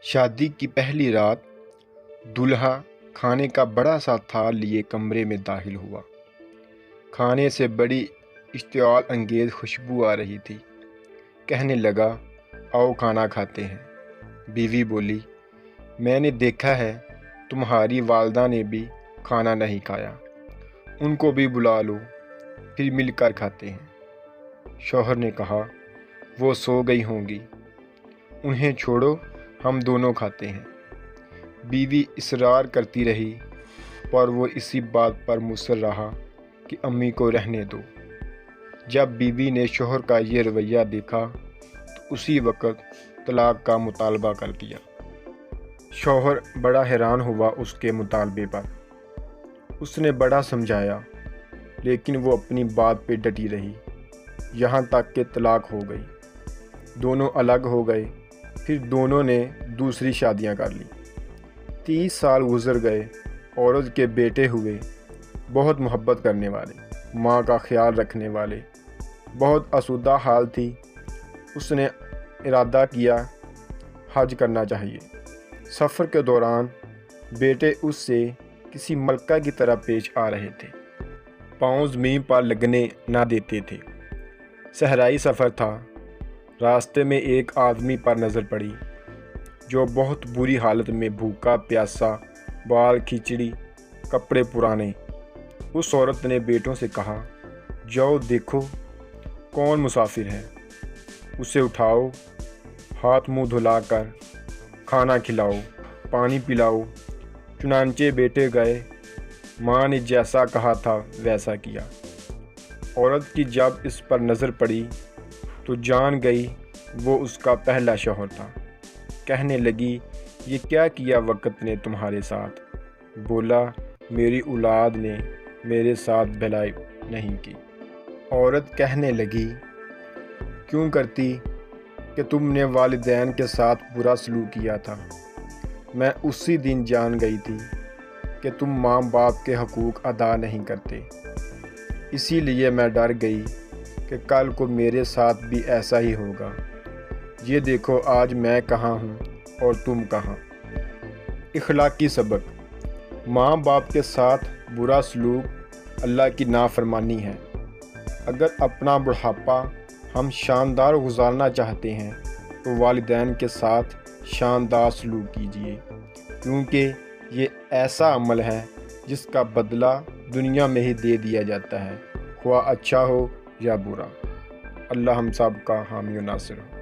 شادی کی پہلی رات دولہا کھانے کا بڑا سا تھال لیے کمرے میں داخل ہوا۔ کھانے سے بڑی اشتعال انگیز خوشبو آ رہی تھی۔ کہنے لگا، آؤ کھانا کھاتے ہیں۔ بیوی بولی، میں نے دیکھا ہے تمہاری والدہ نے بھی کھانا نہیں کھایا، ان کو بھی بلا لو، پھر مل کر کھاتے ہیں۔ شوہر نے کہا، وہ سو گئی ہوں گی، انہیں چھوڑو، ہم دونوں کھاتے ہیں۔ بیوی اصرار کرتی رہی، پر وہ اسی بات پر مصر رہا کہ امی کو رہنے دو۔ جب بیوی نے شوہر کا یہ رویہ دیکھا تو اسی وقت طلاق کا مطالبہ کر دیا۔ شوہر بڑا حیران ہوا اس کے مطالبے پر۔ اس نے بڑا سمجھایا، لیکن وہ اپنی بات پہ ڈٹی رہی، یہاں تک کہ طلاق ہو گئی۔ دونوں الگ ہو گئے، پھر دونوں نے دوسری شادیاں کر لیں۔ 30 سال گزر گئے، عورت کے بیٹے ہوئے، بہت محبت کرنے والے، ماں کا خیال رکھنے والے۔ بہت آسودہ حال تھی۔ اس نے ارادہ کیا حج کرنا چاہیے۔ سفر کے دوران بیٹے اس سے کسی ملکہ کی طرح پیش آ رہے تھے، پاؤں زمین پر لگنے نہ دیتے تھے۔ صحرائی سفر تھا۔ راستے میں ایک آدمی پر نظر پڑی جو بہت بری حالت میں بھوکا پیاسا، بال کھچڑی، کپڑے پرانے۔ اس عورت نے بیٹوں سے کہا، جاؤ دیکھو کون مسافر ہے، اسے اٹھاؤ، ہاتھ منہ دھلا کر کھانا کھلاؤ، پانی پلاؤ۔ چنانچہ بیٹے گئے، ماں نے جیسا کہا تھا ویسا کیا۔ عورت کی جب اس پر نظر پڑی تو جان گئی وہ اس کا پہلا شوہر تھا۔ کہنے لگی، یہ کیا کیا وقت نے تمہارے ساتھ؟ بولا، میری اولاد نے میرے ساتھ بھلائی نہیں کی۔ عورت کہنے لگی، کیوں کرتی کہ تم نے والدین کے ساتھ برا سلوک کیا تھا۔ میں اسی دن جان گئی تھی کہ تم ماں باپ کے حقوق ادا نہیں کرتے، اسی لیے میں ڈر گئی کہ کل کو میرے ساتھ بھی ایسا ہی ہوگا۔ یہ دیکھو آج میں کہاں ہوں اور تم کہاں۔ اخلاقی سبق: ماں باپ کے ساتھ برا سلوک اللہ کی نافرمانی ہے۔ اگر اپنا بڑھاپا ہم شاندار گزارنا چاہتے ہیں تو والدین کے ساتھ شاندار سلوک کیجیے، کیونکہ یہ ایسا عمل ہے جس کا بدلہ دنیا میں ہی دے دیا جاتا ہے، خواہ اچھا ہو یا برا۔ اللہ ہم سب کا حامی و ناصر ہو۔